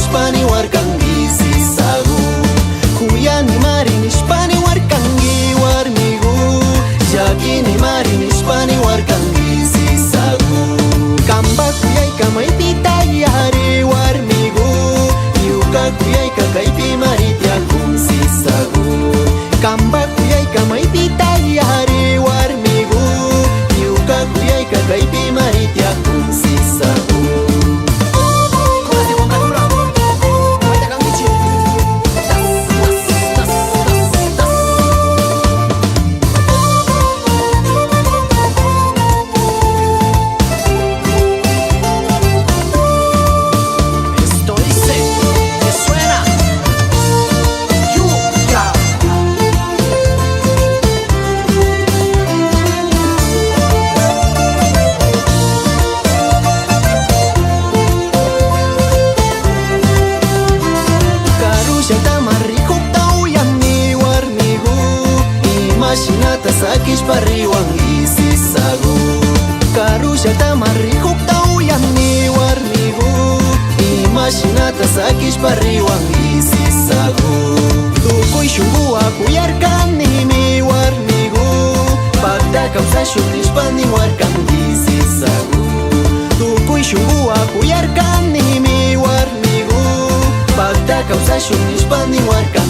nishpani warkangi sisagu Kuyani mari nishpani warkangi warmigu Yakini mari nishpani warkangi sisagu Kamba kuyay kamaypita yari warmigu Yuka kuyay kakaypi mari tiakun sisagu Kamba kuyay kamaypita yari warmigu Yuka kuyay kakaypi mari tiakun sisagu Mashinata sakish pariwan isisagu Karushata marihuk tauyan ni warmigu Mashinata sakish pariwan isisagu Tukuy shungu akuyarkan ni mi warmigu Pagda kausa shunishpan ni warkan isisagu Tukuy shungu akuyarkan ni mi warmigu Pagda kausa shunishpan ni warkan